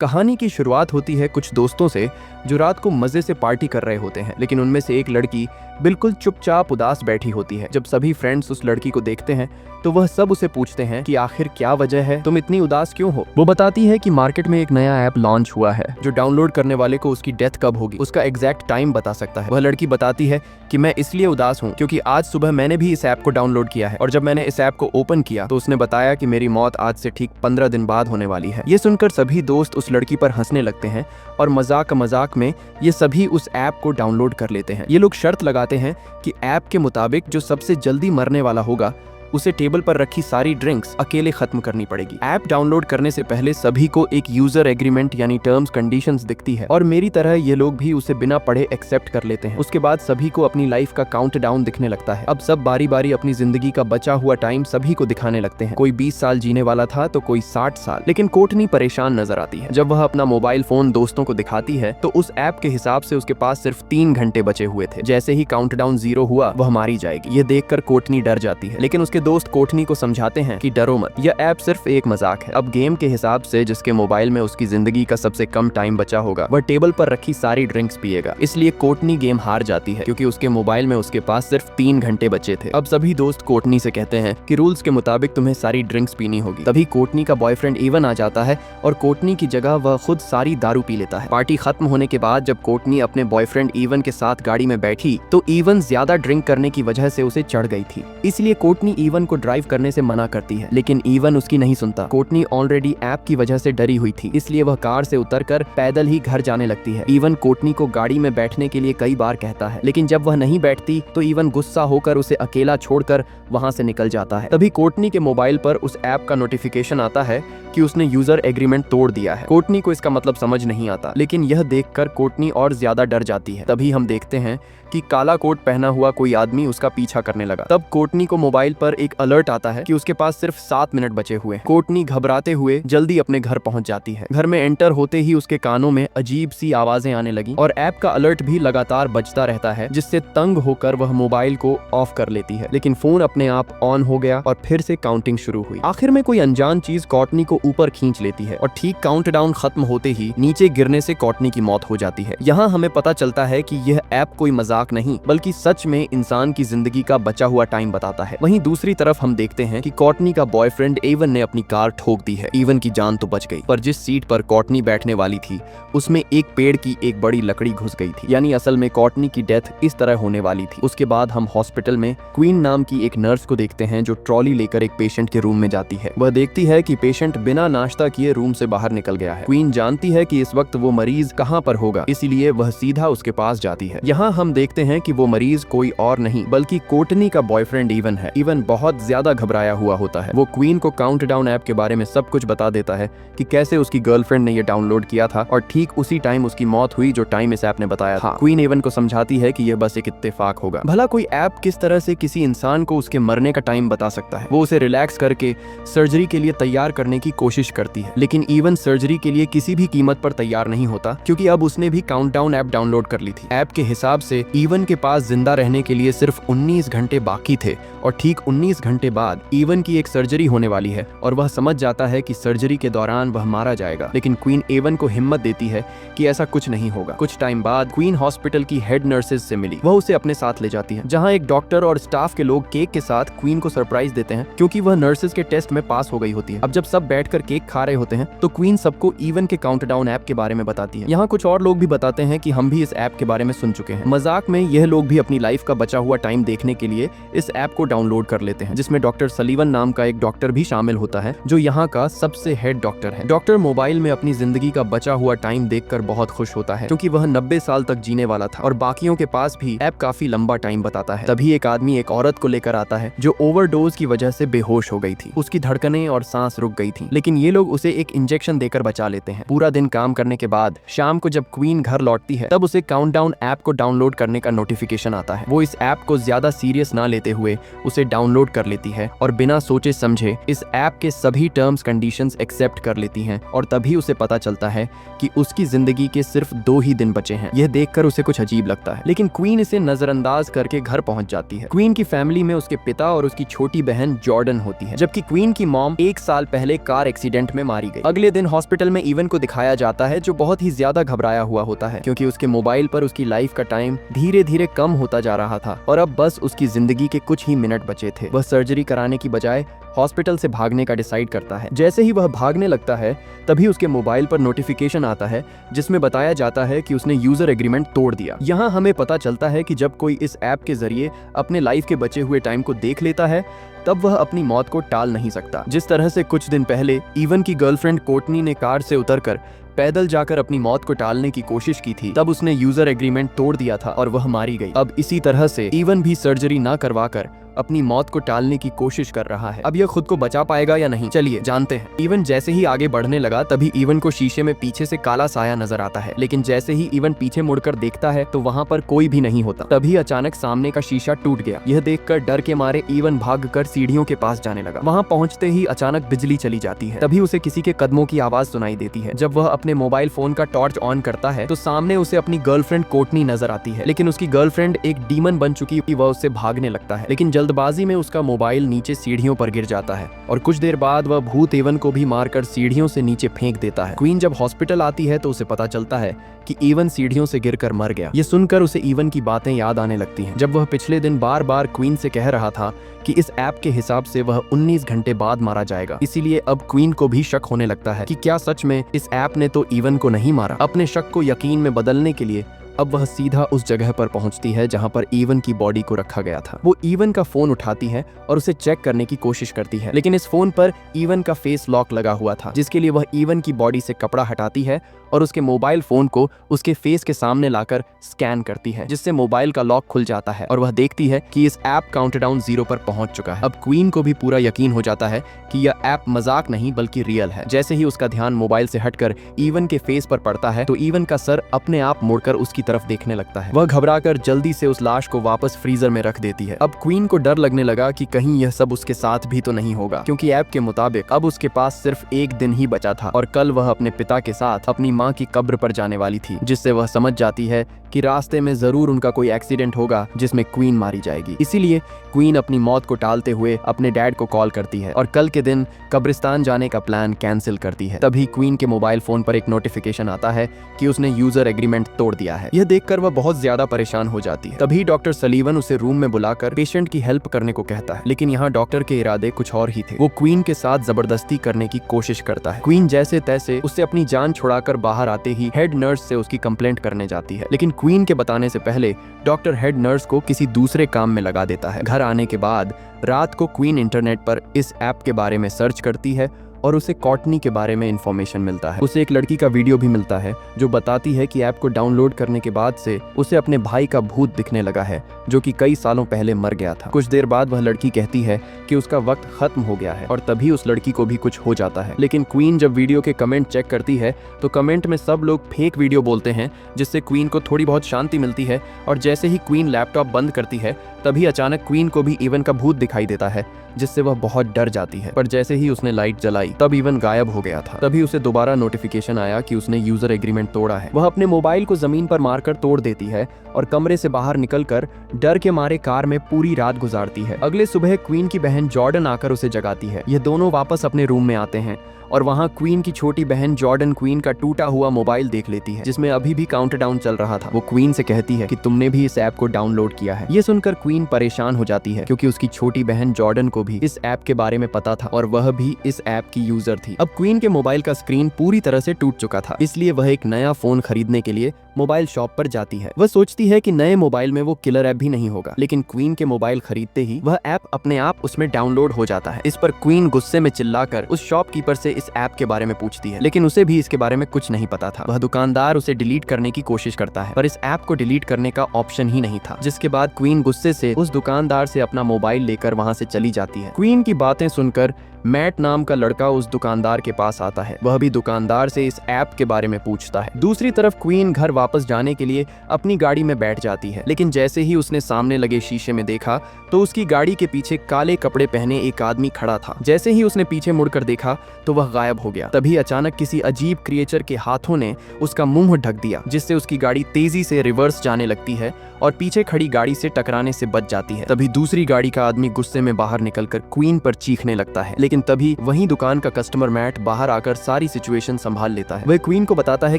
कहानी की शुरुआत होती है कुछ दोस्तों से जो रात को मजे से पार्टी कर रहे होते हैं, लेकिन उनमें से एक लड़की बिल्कुल चुपचाप उदास बैठी होती है। जब सभी फ्रेंड्स उस लड़की को देखते हैं तो वह सब उसे पूछते हैं कि आखिर क्या वजह है, तुम इतनी उदास क्यों हो। वो बताती है कि मार्केट में एक नया ऐप लॉन्च हुआ है जो डाउनलोड करने वाले को उसकी डेथ कब होगी उसका एग्जैक्ट टाइम बता सकता है। वह लड़की बताती है कि मैं इसलिए उदास हूँ क्योंकि आज सुबह मैंने भी इस ऐप को डाउनलोड किया है और जब मैंने इस ऐप को ओपन किया तो उसने बताया कि मेरी मौत आज से ठीक 15 दिन बाद होने वाली है। ये सुनकर सभी दोस्त उस लड़की पर हंसने लगते हैं और मजाक में ये सभी उस ऐप को डाउनलोड कर लेते हैं। ये लोग शर्त लगाते हैं कि ऐप के मुताबिक जो सबसे जल्दी मरने वाला होगा उसे टेबल पर रखी सारी ड्रिंक्स अकेले खत्म करनी पड़ेगी। ऐप डाउनलोड करने से पहले सभी को एक यूजर एग्रीमेंट यानी टर्म्स कंडीशंस दिखती है और मेरी तरह ये लोग भी उसे बिना पढ़े एक्सेप्ट कर लेते हैं। उसके बाद सभी को अपनी लाइफ का काउंटडाउन दिखने लगता है। अब सब बारी बारी अपनी जिंदगी का बचा हुआ टाइम सभी को दिखाने लगते हैं। कोई 20 साल जीने वाला था तो कोई 60 साल। लेकिन कोर्टनी परेशान नजर आती है। जब वह अपना मोबाइल फोन दोस्तों को दिखाती है तो उस ऐप के हिसाब से उसके पास सिर्फ 3 घंटे बचे हुए थे। जैसे ही काउंटडाउन 0 हुआ वह मारी जाएगी। ये देखकर कोर्टनी डर जाती है, लेकिन उसके दोस्त कोर्टनी को समझाते हैं कि डरो मत, यह ऐप सिर्फ एक मजाक है। अब गेम के हिसाब से जिसके मोबाइल में उसकी जिंदगी का सबसे कम टाइम बचा होगा वह टेबल पर रखी सारी ड्रिंक्स पिएगा। इसलिए कोर्टनी गेम हार जाती है क्योंकि उसके मोबाइल में उसके पास सिर्फ 3 घंटे बचे थे। अब सभी दोस्त कोर्टनी से कहते हैं कि रूल्स के मुताबिक तुम्हें सारी ड्रिंक्स पीनी होगी। तभी कोर्टनी का बॉयफ्रेंड इवन आ जाता है और कोर्टनी की जगह वह खुद सारी दारू पी लेता है। पार्टी खत्म होने के बाद जब कोर्टनी अपने बॉयफ्रेंड इवन के साथ गाड़ी में बैठी तो इवन ज्यादा ड्रिंक करने की वजह से उसे चढ़ गई थी। इसलिए कोर्टनी इवन को ड्राइव करने से मना करती है, लेकिन इवन उसकी नहीं सुनता। कोर्टनी ऑलरेडी ऐप की वजह से डरी हुई थी, इसलिए वह कार से उतरकर पैदल ही घर जाने लगती है। इवन कोर्टनी को गाड़ी में बैठने के लिए कई बार कहता है, लेकिन जब वह नहीं बैठती तो इवन गुस्सा होकर उसे अकेला छोड़कर वहां से निकल जाता है। तभी कोर्टनी के मोबाइल पर उस ऐप का नोटिफिकेशन आता है कि उसने यूजर एग्रीमेंट तोड़ दिया है। कोर्टनी को इसका मतलब समझ नहीं आता, लेकिन यह देखकर कोर्टनी और ज्यादा डर जाती है। तभी हम देखते हैं कि काला कोट पहना हुआ कोई आदमी उसका पीछा करने लगा। तब कोर्टनी को मोबाइल पर एक अलर्ट आता है कि उसके पास सिर्फ 7 मिनट बचे हुए। कोर्टनी घबराते हुए जल्दी अपने घर पहुंच जाती है। घर में एंटर होते ही उसके कानों में अजीब सी आवाजें आने लगी और ऐप का अलर्ट भी लगातार बजता रहता है, जिससे तंग होकर वह मोबाइल को ऑफ कर लेती है। लेकिन फोन अपने आप ऑन हो गया और फिर से काउंटिंग शुरू हुई। आखिर में कोई अनजान चीज कोर्टनी को ऊपर खींच लेती है और ठीक काउंटडाउन खत्म होते ही नीचे गिरने से कोर्टनी की मौत हो जाती है। यहाँ हमें पता चलता है कि यह ऐप कोई मजाक नहीं बल्कि सच में इंसान की जिंदगी का बचा हुआ टाइम बताता है। वहीं दूसरी तरफ हम देखते हैं कि कोर्टनी का बॉयफ्रेंड इवन ने अपनी कार ठोक दी है। इवन की जान तो बच गई, पर जिस सीट पर कोर्टनी बैठने वाली थी उसमें एक पेड़ की एक बड़ी लकड़ी घुस गई थी। यानी असल में कोर्टनी की डेथ इस तरह होने वाली थी। उसके बाद हम हॉस्पिटल में क्वीन नाम की एक नर्स को देखते हैं जो ट्रॉली लेकर एक पेशेंट के रूम में जाती है। वह देखती है कि पेशेंट बिना नाश्ता किए रूम से बाहर निकल गया है। क्वीन जानती है कि इस वक्त वो मरीज कहाँ पर होगा, इसीलिए वह सीधा उसके पास जाती है। यहाँ हम देखते हैं कि वो मरीज कोई और नहीं बल्कि कोर्टनी का बॉयफ्रेंड इवन है। इवन बहुत ज्यादा घबराया हुआ होता है। वो क्वीन को काउंटडाउन ऐप के बारे में सब कुछ बता देता है कि कैसे उसकी गर्लफ्रेंड ने ये डाउनलोड किया था और ठीक उसी टाइम उसकी मौत हुई जो टाइम इस ऐप ने बताया था। क्वीन इवन को समझाती है कि यह बस एक इत्तेफाक होगा। भला कोई ऐप किस तरह से किसी इंसान को उसके मरने का टाइम बता सकता है। वो उसे रिलैक्स करके सर्जरी के लिए तैयार करने की कोशिश करती है, लेकिन इवन सर्जरी के लिए किसी भी कीमत पर तैयार नहीं होता क्योंकि अब उसने भी काउंटडाउन ऐप डाउनलोड कर ली थी। ऐप के हिसाब से इवन के पास जिंदा रहने के लिए सिर्फ 19 घंटे बाकी थे और ठीक 19 घंटे बाद इवन की एक सर्जरी होने वाली है और वह समझ जाता है कि सर्जरी के दौरान वह मारा जाएगा। लेकिन क्वीन इवन को हिम्मत देती है कि ऐसा कुछ नहीं होगा। कुछ टाइम बाद क्वीन हॉस्पिटल की हेड नर्सेज से मिली। वह उसे अपने साथ ले जाती है, जहां एक डॉक्टर और स्टाफ के लोग केक के साथ क्वीन को सरप्राइज देते हैं क्योंकि वह नर्सेज के टेस्ट में पास हो गई होती है। अब जब सब बैठकर केक खा रहे होते हैं तो क्वीन सबको इवन के काउंटडाउन ऐप के बारे में बताती है। यहाँ कुछ और लोग भी बताते हैं कि हम भी इस ऐप के बारे में सुन चुके हैं। मजाक में यह लोग भी अपनी लाइफ का बचा हुआ टाइम देखने के लिए इस ऐप को डाउनलोड कर लेते हैं, जिसमें डॉक्टर सलीवन नाम का एक डॉक्टर भी शामिल होता है जो यहाँ का सबसे हेड डॉक्टर है। डॉक्टर मोबाइल में अपनी जिंदगी का बचा हुआ टाइम देखकर बहुत खुश होता है क्योंकि वह 90 साल तक जीने वाला था और बाकियों के पास भी ऐप काफी लंबा टाइम बताता है। तभी एक आदमी एक औरत को लेकर आता है जो ओवरडोज की वजह से बेहोश हो गई थी। उसकी धड़कनें और सांस रुक गई थी, लेकिन ये लोग उसे एक इंजेक्शन देकर बचा लेते हैं। पूरा दिन काम करने के बाद शाम को जब क्वीन घर लौटती है तब उसे काउंटडाउन ऐप को डाउनलोड करने का नोटिफिकेशन आता है। वो इस ऐप को ज्यादा सीरियस ना लेते हुए उसे डाउनलोड कर लेती है और बिना सोचे समझे इस ऐप के सभी टर्म्स कंडीशंस एक्सेप्ट कर लेती हैं और तभी उसे पता चलता है कि उस उसकी जिंदगी के सिर्फ 2 ही दिन बचे हैं। यह देखकर उसे कुछ अजीब लगता है, लेकिन क्वीन इसे नजरअंदाज करके घर पहुंच जाती है। क्वीन की फैमिली में उसके पिता और उसकी छोटी बहन जॉर्डन होती है, जबकि क्वीन की मॉम 1 साल पहले कार एक्सीडेंट में मारी गई। अगले दिन हॉस्पिटल में इवन को दिखाया जाता है, जो बहुत ही ज्यादा घबराया हुआ होता है, क्योंकि उसके मोबाइल पर उसकी लाइफ का टाइम धीरे धीरे कम होता जा रहा था और अब बस उसकी जिंदगी के कुछ ही मिनट बचे थे। वह सर्जरी कराने की बजाय हॉस्पिटल से भागने का डिसाइड करता है। जैसे ही वह भागने लगता है, तभी उसके मोबाइल पर नोटिफिकेशन आता है, जिसमें बताया जाता है कि उसने यूजर एग्रीमेंट तोड़ दिया। यहाँ हमें पता चलता है कि जब कोई इस ऐप के जरिए अपने लाइफ के बचे हुए टाइम को देख लेता है, तब वह अपनी मौत को टाल नहीं सकता। जिस तरह से कुछ दिन पहले इवन की गर्लफ्रेंड कोर्टनी ने कार से उतरकर पैदल जाकर अपनी मौत को टालने की कोशिश की थी, तब उसने यूजर एग्रीमेंट तोड़ दिया था और वह मारी गई। अब इसी तरह से इवन भी सर्जरी ना करवाकर अपनी मौत को टालने की कोशिश कर रहा है। अब यह खुद को बचा पाएगा या नहीं, चलिए जानते हैं। इवन जैसे ही आगे बढ़ने लगा, तभी इवन को शीशे में पीछे से काला साया नजर आता है, लेकिन जैसे ही इवन पीछे मुड़कर देखता है तो वहाँ पर कोई भी नहीं होता। तभी अचानक सामने का शीशा टूट गया। यह देखकर डर के मारे इवन भागकर सीढ़ियों के पास जाने लगा। वहाँ पहुँचते ही अचानक बिजली चली जाती है। तभी उसे किसी के कदमों की आवाज सुनाई देती है। जब वह अपने मोबाइल फोन का टॉर्च ऑन करता है तो सामने उसे अपनी गर्लफ्रेंड कोर्टनी नजर आती है, लेकिन उसकी गर्लफ्रेंड एक डीमन बन चुकी, वह उससे भागने लगता है, लेकिन जल्दबाजी में उसका मोबाइल नीचे सीढ़ियों पर गिर जाता है और कुछ देर बाद वह भूत इवन को भी मारकर सीढ़ियों से नीचे फेंक देता है। क्वीन जब हॉस्पिटल आती है तो उसे पता चलता है कि इवन सीढ़ियों से गिरकर मर गया। ये सुनकर उसे इवन की बातें याद आने लगती हैं, जब वह पिछले दिन बार बार क्वीन से कह रहा था कि इस ऐप के हिसाब से वह 19 घंटे बाद मारा जाएगा। इसीलिए अब क्वीन को भी शक होने लगता है कि क्या सच में इस ऐप ने तो इवन को नहीं मारा। अपने शक को यकीन में बदलने के लिए अब वह सीधा उस जगह पर पहुंचती है जहां पर इवन की बॉडी को रखा गया था। वो इवन का फोन उठाती है और उसे चेक करने की कोशिश करती है, लेकिन इस फोन पर इवन का फेस लॉक लगा हुआ था, जिसके लिए वह इवन की बॉडी से कपड़ा हटाती है और उसके मोबाइल फोन को उसके फेस के सामने लाकर स्कैन करती है, जिससे मोबाइल का लॉक खुल जाता है और वह देखती है कि इस ऐप काउंटडाउन 0 पर पहुंच चुका है। अब क्वीन को भी पूरा यकीन हो जाता है कि यह ऐप मजाक नहीं बल्कि रियल है। जैसे ही उसका ध्यान मोबाइल से हटकर इवन के फेस पर पड़ता है तो इवन का सर अपने आप मुड़कर उसकी तरफ देखने लगता है। वह घबराकर जल्दी से उस लाश को वापस फ्रीजर में रख देती है। अब क्वीन को डर लगने लगा कि कहीं यह सब उसके साथ भी तो नहीं होगा, क्योंकि ऐप के मुताबिक अब उसके पास सिर्फ 1 दिन ही बचा था और कल वह अपने पिता के साथ अपनी माँ की कब्र पर जाने वाली थी, जिससे वह समझ जाती है कि रास्ते में जरूर उनका कोई एक्सीडेंट होगा जिसमें क्वीन मारी जाएगी। इसीलिए क्वीन अपनी मौत को टालते हुए अपने डैड को कॉल करती है और कल के दिन कब्रिस्तान जाने का प्लान कैंसिल करती है। तभी क्वीन के मोबाइल फोन पर एक नोटिफिकेशन आता है कि उसने यूजर एग्रीमेंट तोड़ दिया है। यह देखकर वह बहुत ज्यादा परेशान हो जाती है। तभी डॉक्टर सलीवन उसे रूम में बुलाकर पेशेंट की हेल्प करने को कहता है, लेकिन यहाँ डॉक्टर के इरादे कुछ और ही थे। वो क्वीन के साथ जबरदस्ती करने की कोशिश करता है। क्वीन जैसे तैसे उससे अपनी जान छुड़ाकर बाहर आते ही हेड नर्स से उसकी कंप्लेंट करने जाती है, लेकिन क्वीन के बताने से पहले डॉक्टर हेड नर्स को किसी दूसरे काम में लगा देता है। घर आने के बाद रात को क्वीन इंटरनेट पर इस ऐप के बारे में सर्च करती है और उसे कॉर्टनी के बारे में इंफॉर्मेशन मिलता है। उसे एक लड़की का वीडियो भी मिलता है जो बताती है कि ऐप को डाउनलोड करने के बाद से उसे अपने भाई का भूत दिखने लगा है, जो कि कई सालों पहले मर गया था। कुछ देर बाद वह लड़की कहती है कि उसका वक्त खत्म हो गया है और तभी उस लड़की को भी कुछ हो जाता है। लेकिन क्वीन जब वीडियो के कमेंट चेक करती है तो कमेंट में सब लोग फेक वीडियो बोलते हैं, जिससे क्वीन को थोड़ी बहुत शांति मिलती है। और जैसे ही क्वीन लैपटॉप बंद करती है तभी अचानक क्वीन को भी इवन का भूत दिखाई देता है, जिससे वह बहुत डर जाती है। पर जैसे ही उसने लाइट जलाई तब इवन गायब हो गया था। तभी उसे दोबारा नोटिफिकेशन आया कि उसने यूजर एग्रीमेंट तोड़ा है। वह अपने मोबाइल को जमीन पर मारकर तोड़ देती है और कमरे से बाहर निकलकर डर के मारे कार में पूरी रात गुजारती है। अगले सुबह क्वीन की बहन जॉर्डन आकर उसे जगाती है। ये दोनों वापस अपने रूम में आते हैं और वहाँ क्वीन की छोटी बहन जॉर्डन क्वीन का टूटा हुआ मोबाइल देख लेती है, जिसमें अभी भी काउंटडाउन चल रहा था। वो क्वीन से कहती है कि तुमने भी इस ऐप को डाउनलोड किया है। ये सुनकर क्वीन परेशान हो जाती है, क्योंकि उसकी छोटी बहन जॉर्डन को भी इस ऐप के बारे में पता था और वह भी इस ऐप की यूजर थी। अब क्वीन के मोबाइल का स्क्रीन पूरी तरह से टूट चुका था, इसलिए वह एक नया फोन खरीदने के लिए मोबाइल शॉप पर जाती है। वह सोचती है कि नए मोबाइल में वो किलर ऐप भी नहीं होगा, लेकिन क्वीन के मोबाइल खरीदते ही वह ऐप अपने आप उसमें डाउनलोड हो जाता है। इस पर क्वीन गुस्से में चिल्लाकर उस शॉपकीपर से इस ऐप के बारे में पूछती है, लेकिन उसे भी इसके बारे में कुछ नहीं पता था। वह दुकानदार उसे डिलीट करने की कोशिश करता है, पर इस ऐप को डिलीट करने का ऑप्शन ही नहीं था, जिसके बाद क्वीन गुस्से से उस दुकानदार से अपना मोबाइल लेकर वहां से चली जाती है। क्वीन की बातें सुनकर मैट नाम का लड़का उस दुकानदार के पास आता है। वह भी दुकानदार से इस ऐप के बारे में पूछता है। दूसरी तरफ क्वीन घर वापस जाने के लिए अपनी गाड़ी में बैठ जाती है, लेकिन जैसे ही उसने सामने लगे शीशे में देखा तो उसकी गाड़ी के पीछे काले कपड़े पहने एक आदमी खड़ा था। जैसे ही उसने पीछे मुड़कर देखा तो वह गायब हो गया। तभी अचानक किसी अजीब क्रिएचर के हाथों ने उसका मुंह ढक दिया, जिससे उसकी गाड़ी तेजी से रिवर्स जाने लगती है और पीछे खड़ी गाड़ी से टकराने से बच जाती है। तभी दूसरी गाड़ी का आदमी गुस्से में बाहर निकलकर क्वीन पर चीखने लगता है, लेकिन तभी वहीं दुकान का कस्टमर मैट बाहर आकर सारी सिचुएशन संभाल लेता है। वह क्वीन को बताता है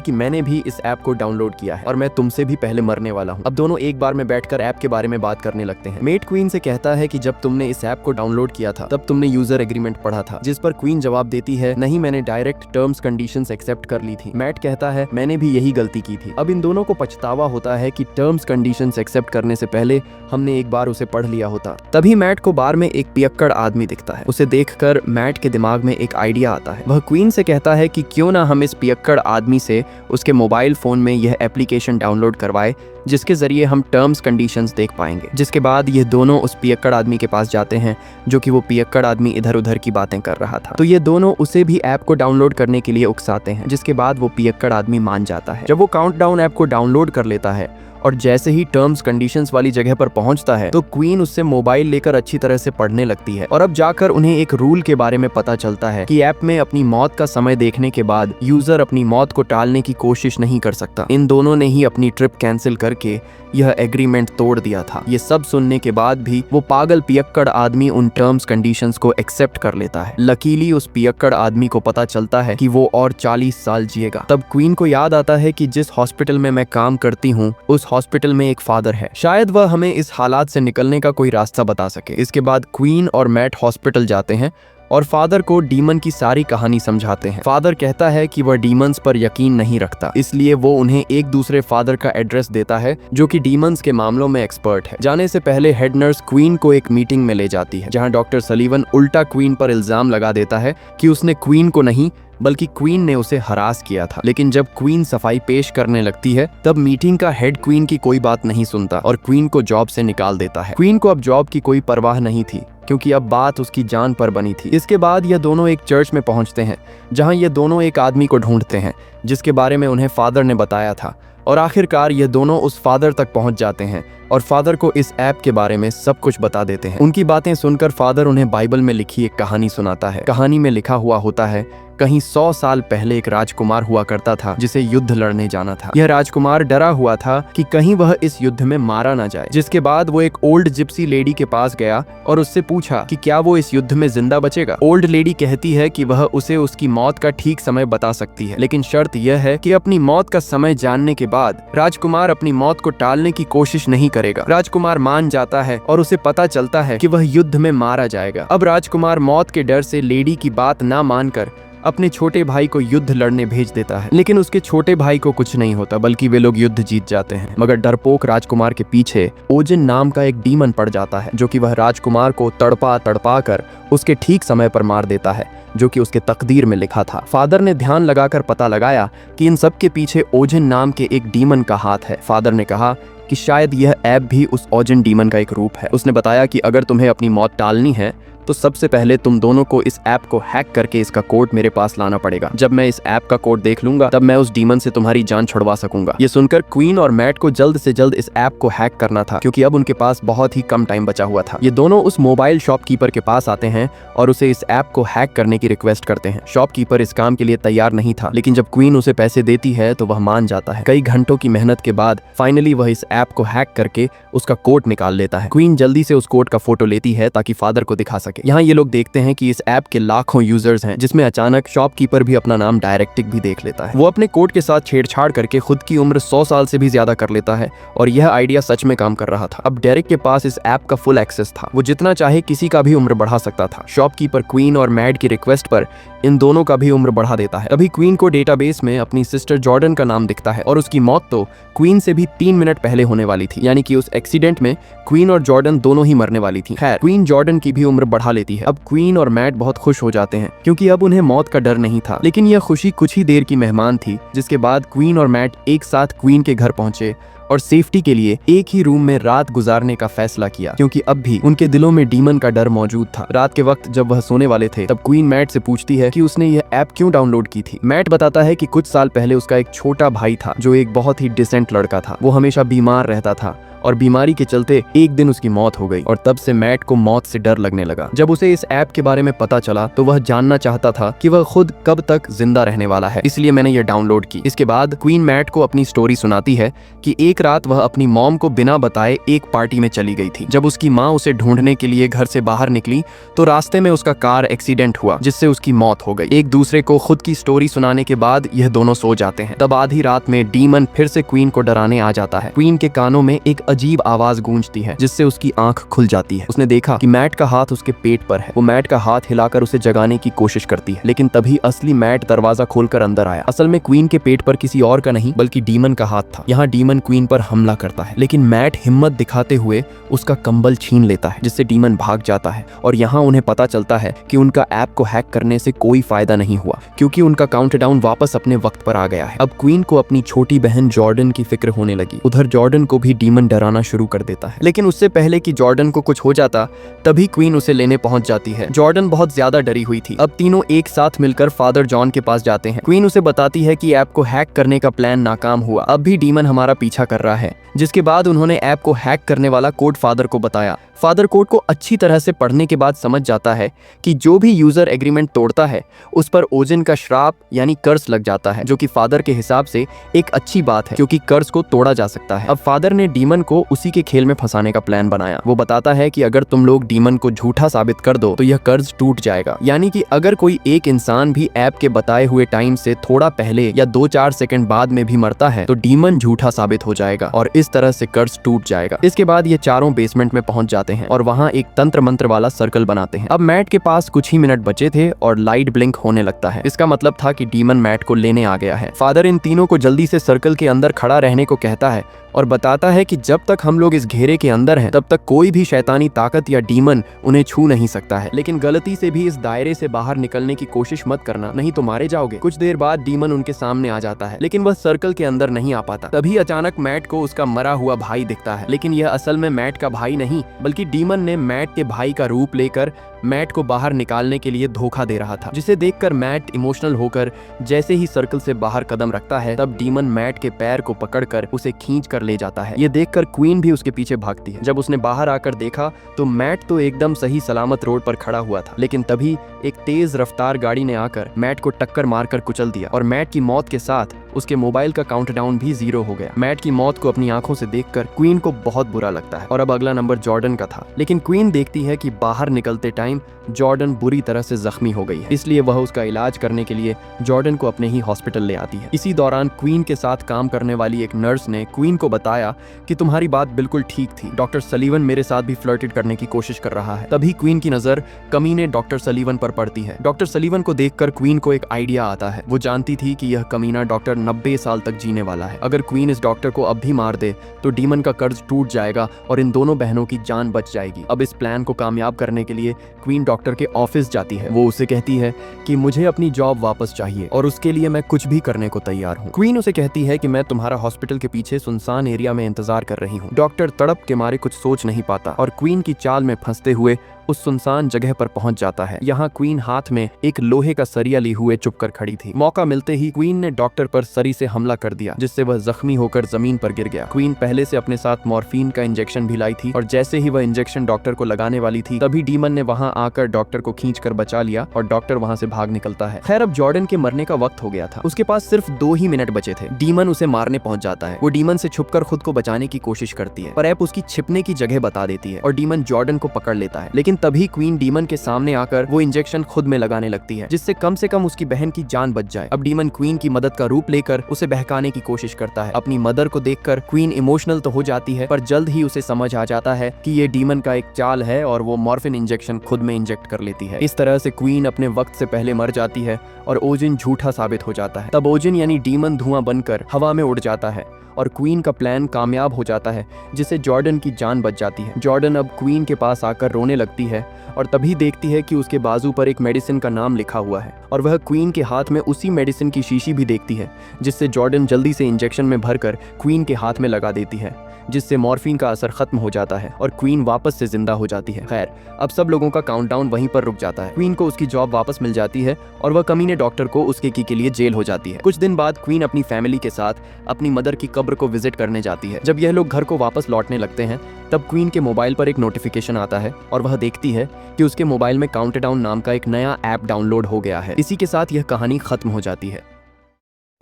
कि मैंने भी इस ऐप को डाउनलोड किया है और मैं तुमसे भी पहले मरने वाला हूँ। अब दोनों एक बार में बैठकर ऐप के बारे में बात करने लगते हैं। मेट क्वीन से कहता है कि जब तुमने इस ऐप को डाउनलोड किया था तब तुमने यूजर एग्रीमेंट पढ़ा था, जिस पर क्वीन जवाब देती है, नहीं, मैंने डायरेक्ट टर्म्स कंडीशंस एक्सेप्ट कर ली थी। मैट कहता है, मैंने भी यही गलती की थी। अब इन दोनों को पछतावा होता है कि टर्म्स कंडीशंस एक्सेप्ट करने से पहले हमने एक बार उसे पढ़ लिया होता। तभी मैट को बार में एक पियक्कड़ आदमी दिखता है। उसे देखकर मैट के दिमाग में एक आइडिया आता है। वह क्वीन से कहता है कि क्यों ना हम इस पियक्कड़ आदमी से उसके मोबाइल फोन में यह एप्लीकेशन डाउनलोड करवाए, जिसके जरिए हम टर्म्स कंडीशंस देख पाएंगे। जिसके बाद ये दोनों उस पियक्कड़ आदमी के पास जाते हैं, जो कि वो पियक्कड़ आदमी इधर उधर की बातें कर रहा था। तो ये दोनों उसे भी ऐप को डाउनलोड करने के लिए उकसाते हैं, जिसके बाद वो पियक्कड़ आदमी मान जाता है। जब वो काउंटडाउन ऐप को डाउनलोड कर लेता है और जैसे ही टर्म्स कंडीशंस वाली जगह पर पहुंचता है तो क्वीन उससे मोबाइल लेकर अच्छी तरह से पढ़ने लगती है। और अब जाकर उन्हें एक रूल के बारे में पता चलता है कि ऐप में अपनी मौत का समय देखने के बाद यूजर अपनी मौत को टालने की कोशिश नहीं कर सकता। इन दोनों ने ही अपनी ट्रिप कैंसिल करके यह एग्रीमेंट तोड़ दिया था। ये सब सुनने के बाद भी वो पागल पियक्कड़ आदमी उन टर्म्स कंडीशंस को एक्सेप्ट कर लेता है। लकीली उस पियक्कड़ आदमी को पता चलता है कि वो और 40 साल जिएगा। तब क्वीन को याद आता है कि जिस हॉस्पिटल में मैं काम करती हूँ उस हॉस्पिटल में एक फादर है, शायद वह हमें इस हालात से निकलने का कोई रास्ता बता सके। इसके बाद क्वीन और मैट हॉस्पिटल जाते हैं और फादर को डीमन की सारी कहानी समझाते हैं। फादर कहता है कि वह डीमंस पर यकीन नहीं रखता, इसलिए वो उन्हें एक दूसरे फादर का एड्रेस देता है जो कि डीमंस के मामलों में एक्सपर्ट है। जाने से पहले हेड नर्स क्वीन को एक मीटिंग में ले जाती है, जहां डॉक्टर सलीवन उल्टा क्वीन पर इल्जाम लगा देता है कि उसने क्वीन को नहीं बल्कि क्वीन ने उसे हरास किया था। लेकिन जब क्वीन सफाई पेश करने लगती है तब मीटिंग का हेड क्वीन की कोई बात नहीं सुनता और क्वीन को जॉब से निकाल देता है। क्वीन को अब जॉब की कोई परवाह नहीं थी, क्योंकि अब बात उसकी जान पर बनी थी। इसके बाद ये दोनों एक चर्च में पहुंचते हैं, जहां ये दोनों एक आदमी को ढूंढते हैं जिसके बारे में उन्हें फादर ने बताया था। और आखिरकार ये दोनों उस फादर तक पहुंच जाते हैं और फादर को इस ऐप के बारे में सब कुछ बता देते हैं। उनकी बातें सुनकर फादर उन्हें बाइबल में लिखी एक कहानी सुनाता है। कहानी में लिखा हुआ होता है, कहीं 100 साल पहले एक राजकुमार हुआ करता था जिसे युद्ध लड़ने जाना था। यह राजकुमार डरा हुआ था कि कहीं वह इस युद्ध में मारा ना जाए। जिसके बाद वो एक ओल्ड जिप्सी लेडी के पास गया और उससे पूछा कि क्या वो इस युद्ध में जिंदा बचेगा। ओल्ड लेडी कहती है कि वह उसे उसकी मौत का ठीक समय बता सकती है, लेकिन शर्त यह है कि अपनी मौत का समय जानने के बाद राजकुमार अपनी मौत को टालने की कोशिश नहीं करेगा। राजकुमार मान जाता है और उसे पता चलता है कि वह युद्ध में मारा जाएगा। अब राजकुमार मौत के डर से लेडी की बात ना मानकर अपने छोटे भाई को युद्ध लड़ने भेज देता है, लेकिन उसके छोटे भाई को कुछ नहीं होता, बल्कि वे लोग युद्ध जीत जाते हैं। मगर डरपोक राजकुमार के पीछे ओजिन नाम का एक डीमन पड़ जाता है, जो कि वह राजकुमार को तड़पा तड़पा कर उसके ठीक समय पर मार देता है, जो कि उसके तकदीर में लिखा था। फादर ने ध्यान लगाकर पता लगाया कि इन सब के पीछे ओजिन नाम के एक डीमन का हाथ है। फादर ने कहा कि शायद यह ऐप भी उस ओजिन डीमन का एक रूप है। उसने बताया कि अगर तुम्हें अपनी मौत टालनी है तो सबसे पहले तुम दोनों को इस ऐप को हैक करके इसका कोड मेरे पास लाना पड़ेगा। जब मैं इस ऐप का कोड देख लूंगा तब मैं उस डीमन से तुम्हारी जान छुड़वा सकूंगा। ये सुनकर क्वीन और मैट को जल्द से जल्द इस ऐप को हैक करना था, क्योंकि अब उनके पास बहुत ही कम टाइम बचा हुआ था। ये दोनों उस मोबाइल शॉपकीपर के पास आते हैं और उसे इस ऐप को हैक करने की रिक्वेस्ट करते हैं। शॉपकीपर इस काम के लिए तैयार नहीं था, लेकिन जब क्वीन उसे पैसे देती है तो वह मान जाता है। कई घंटों की मेहनत के बाद फाइनली वह इस ऐप को हैक करके उसका कोड निकाल लेता है। क्वीन जल्दी से उस कोड का फोटो लेती है ताकि फादर को दिखा सके। यहाँ ये लोग देखते हैं कि इस ऐप के लाखों यूजर्स हैं, जिसमें अचानक शॉपकीपर भी अपना नाम डायरेक्टिक भी देख लेता है। वो अपने कोड के साथ छेड़छाड़ करके खुद की उम्र 100 साल से भी ज्यादा कर लेता है और यह आइडिया सच में काम कर रहा था। अब डेरिक के पास इस ऐप का फुल एक्सेस था, वो जितना चाहे किसी का भी उम्र बढ़ा सकता था। शॉपकीपर क्वीन और मैड की रिक्वेस्ट पर इन दोनों का भी उम्र बढ़ा देता है। तभी क्वीन को डेटाबेस में अपनी सिस्टर जॉर्डन का नाम दिखता है और उसकी मौत तो क्वीन से भी 3 मिनट पहले होने वाली थी, यानी कि उस एक्सीडेंट में क्वीन और जॉर्डन दोनों ही मरने वाली थी। खैर, क्वीन जॉर्डन की भी उम्र बढ़ा लेती है। अब क्वीन और मैट बहुत खुश हो जाते हैं, क्योंकि अब उन्हें मौत का डर नहीं था। लेकिन यह खुशी कुछ ही देर की मेहमान थी, जिसके बाद क्वीन और मैट एक साथ क्वीन के घर पहुंचे और सेफ्टी के लिए एक ही रूम में रात गुजारने का फैसला किया, क्योंकि अब भी उनके दिलों में डीमन का डर मौजूद था। रात के वक्त जब वह सोने वाले थे तब क्वीन मैट से पूछती है कि उसने यह ऐप क्यों डाउनलोड की थी। मैट बताता है कि कुछ साल पहले उसका एक छोटा भाई था जो एक बहुत ही डिसेंट लड़का था। वो हमेशा बीमार रहता था और बीमारी के चलते एक दिन उसकी मौत हो गई और तब से मैट को मौत से डर लगने लगा। जब उसे इस ऐप के बारे में पता चला तो वह जानना चाहता था कि वह खुद कब तक जिंदा रहने वाला है, इसलिए मैंने यह डाउनलोड की। इसके बाद क्वीन मैट को अपनी स्टोरी सुनाती है कि एक रात वह अपनी मॉम को बिना बताए एक पार्टी में चली गई थी। जब उसकी माँ उसे ढूंढने के लिए घर से बाहर निकली तो रास्ते में उसका कार एक्सीडेंट हुआ जिससे उसकी मौत हो गई। एक दूसरे को खुद की स्टोरी सुनाने के बाद यह दोनों सो जाते हैं। तब आधी रात में डीमन फिर से क्वीन को डराने आ जाता है। क्वीन के कानों में एक अजीब आवाज गूंजती है जिससे उसकी आंख खुल जाती है। उसने देखा कि मैट का हाथ उसके पेट पर है। वो मैट का हाथ हिलाकर उसे जगाने की कोशिश करती है, लेकिन तभी असली मैट दरवाजा खोलकर अंदर आया। असल में क्वीन के पेट पर किसी और का नहीं बल्कि डीमन का हाथ था। यहाँ डीमन क्वीन पर हमला करता है, लेकिन मैट हिम्मत दिखाते हुए उसका कंबल छीन लेता है जिससे डीमन भाग जाता है। और यहाँ उन्हें पता चलता है कि उनका ऐप को हैक करने से कोई फायदा नहीं हुआ, क्योंकि उनका काउंटडाउन वापस अपने वक्त पर आ गया है। अब क्वीन को अपनी छोटी बहन जॉर्डन की फिक्र होने लगी। उधर जॉर्डन को भी डीमन डराना शुरू कर देता है, लेकिन उससे पहले कि जॉर्डन को कुछ हो जाता तभी क्वीन उसे लेने पहुंच जाती है। जॉर्डन बहुत ज्यादा डरी हुई थी। अब तीनों एक साथ मिलकर फादर जॉन के पास जाते हैं। क्वीन उसे बताती है कि ऐप को हैक करने का प्लान नाकाम हुआ, अब भी डीमन हमारा पीछा कर रहा है। जिसके बाद उन्होंने ऐप को हैक करने वाला कोड फादर को बताया। फादर कोड को अच्छी तरह से पढ़ने के बाद समझ जाता है कि जो भी यूजर एग्रीमेंट तोड़ता है उस पर ओजिन का श्राप यानी कर्ज लग जाता है, जो कि फादर के हिसाब से एक अच्छी बात है क्योंकि कर्ज को तोड़ा जा सकता है। अब फादर ने डीमन को उसी के खेल में फंसाने का प्लान बनाया। वो बताता है कि अगर तुम लोग डीमन को झूठा साबित कर दो तो यह कर्ज टूट जाएगा, यानी कि अगर कोई एक इंसान भी ऐप के बताए हुए टाइम से थोड़ा पहले या 2-4 सेकंड बाद में भी मरता है तो डीमन झूठा साबित हो जाएगा और इस तरह से कर्ज टूट जाएगा। इसके बाद ये चारों बेसमेंट में पहुंच जाते हैं और वहां एक तंत्र मंत्र वाला सर्कल बनाते हैं। अब मैट के पास कुछ ही मिनट बचे थे और लाइट ब्लिंक होने लगता है। इसका मतलब था कि डीमन मैट को लेने आ गया है। फादर इन तीनों को जल्दी से सर्कल के अंदर खड़ा रहने को कहता है और बताता है कि जब तक हम लोग इस घेरे के अंदर हैं तब तक कोई भी शैतानी ताकत या डीमन उन्हें छू नहीं सकता है, लेकिन गलती से भी इस दायरे से बाहर निकलने की कोशिश मत करना, नहीं तो मारे जाओगे। कुछ देर बाद डीमन उनके सामने आ जाता है, लेकिन वह सर्कल के अंदर नहीं आ पाता। तभी अचानक मैट को उसका मरा हुआ भाई दिखता है, लेकिन यह असल में मैट का भाई नहीं बल्कि डीमन ने मैट के भाई का रूप लेकर मैट को बाहर निकालने के लिए धोखा दे रहा था। जिसे देखकर मैट इमोशनल होकर जैसे ही सर्कल से बाहर कदम रखता है तब डीमन मैट के पैर को पकड़कर उसे खींच कर ले जाता है। ये देखकर क्वीन भी उसके पीछे भागती है। जब उसने बाहर आकर देखा तो मैट तो एकदम सही सलामत रोड पर खड़ा हुआ था, लेकिन तभी एक तेज रफ्तार गाड़ी ने आकर मैट को टक्कर मारकर कुचल दिया और मैट की मौत के साथ उसके मोबाइल का काउंटडाउन भी 0 हो गया। मैट की मौत को अपनी आंखों से देखकर क्वीन को बहुत बुरा लगता है और अब अगला नंबर जॉर्डन का था, लेकिन क्वीन देखती है कि बाहर निकलते टाइम जॉर्डन बुरी तरह से जख्मी हो गई है, इसलिए वह उसका इलाज करने के लिए जॉर्डन को अपने ही हॉस्पिटल ले आती है। इसी दौरान क्वीन के साथ काम करने वाली एक नर्स ने क्वीन को बताया कि तुम्हारी बात बिल्कुल ठीक थी, डॉक्टर सलीवन मेरे साथ भी फ्लर्टेड करने की कोशिश कर रहा है। तभी क्वीन की नजर कमीने डॉक्टर सलीवन पर पड़ती है। डॉक्टर सलीवन को देखकर क्वीन को एक आइडिया आता है। वो जानती थी कि यह कमीना डॉक्टर 90 साल तक जीने वाला है। अगर क्वीन इस डॉक्टर को अब भी मार दे तो डीमन का कर्ज टूट जाएगा और इन दोनों बहनों की जान बच जाएगी। अब इस प्लान को कामयाब करने के लिए क्वीन डॉक्टर के ऑफिस जाती है। वो उसे कहती है कि मुझे अपनी जॉब वापस चाहिए और उसके लिए मैं कुछ भी करने को तैयार हूँ। क्वीन उसे कहती है कि मैं तुम्हारा हॉस्पिटल के पीछे सुनसान एरिया में इंतजार कर रही हूँ। डॉक्टर तड़प के मारे कुछ सोच नहीं पाता और क्वीन की चाल में फंसते हुए उस सुनसान जगह पर पहुंच जाता है। यहाँ क्वीन हाथ में एक लोहे का सरिया लिए हुए चुपकर खड़ी थी। मौका मिलते ही क्वीन ने डॉक्टर पर सरी से हमला कर दिया, जिससे वह जख्मी होकर जमीन पर गिर गया। क्वीन पहले से अपने साथ मॉर्फिन का इंजेक्शन भी लाई थी और जैसे ही वह इंजेक्शन डॉक्टर को लगाने वाली थी तभी डीमन ने वहाँ आकर डॉक्टर को खींच कर बचा लिया और डॉक्टर वहाँ से भाग निकलता है। खैर अब जॉर्डन के मरने का वक्त हो गया था। उसके पास सिर्फ 2 ही मिनट बचे थे। डीमन उसे मारने पहुंच जाता है। वो डीमन से छुपकर खुद को बचाने की कोशिश करती है पर ऐप उसकी छिपने की जगह बता देती है और डीमन जॉर्डन को पकड़ लेता है। लेकिन तभी क्वीन डीमन के सामने आकर वो इंजेक्शन खुद में लगाने लगती है, जिससे कम से कम उसकी बहन की जान बच जाए। अब डीमन क्वीन की मदद का रूप लेकर उसे बहकाने की कोशिश करता है। अपनी मदर को देखकर क्वीन इमोशनल तो हो जाती है पर जल्द ही उसे समझ आ जाता है कि ये डीमन का एक चाल है और वो मॉर्फिन इंजेक्शन खुद में इंजेक्ट कर लेती है। इस तरह से क्वीन अपने वक्त से पहले मर जाती है और ओजिन झूठा साबित हो जाता है। तब ओजिन यानी डीमन धुआं बनकर हवा में उड़ जाता है और क्वीन का प्लान कामयाब हो जाता है, जिससे जॉर्डन की जान बच जाती है। जॉर्डन अब क्वीन के पास आकर रोने लगती है और तभी देखती है कि उसके बाजू पर एक मेडिसिन का नाम लिखा हुआ है और वह क्वीन के हाथ में उसी मेडिसिन की शीशी भी देखती है, जिससे जॉर्डन जल्दी से इंजेक्शन में भरकर क्वीन के हाथ में लगा देती है, जिससे मॉर्फिन का असर खत्म हो जाता है और क्वीन वापस से जिंदा हो जाती है। खैर, अब सब लोगों का काउंटडाउन वहीं पर रुक जाता है। क्वीन को उसकी जॉब वापस मिल जाती है और वह कमीने डॉक्टर को उसके की के लिए जेल हो जाती है। कुछ दिन बाद क्वीन अपनी फैमिली के साथ अपनी मदर की कब्र को विजिट करने जाती है। जब यह लोग घर को वापस लौटने लगते हैं तब क्वीन के मोबाइल पर एक नोटिफिकेशन आता है और वह देखती है कि उसके मोबाइल में काउंटडाउन नाम का एक नया ऐप डाउनलोड हो गया है। इसी के साथ यह कहानी खत्म हो जाती है।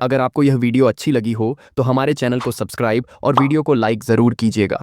अगर आपको यह वीडियो अच्छी लगी हो तो हमारे चैनल को सब्सक्राइब और वीडियो को लाइक जरूर कीजिएगा।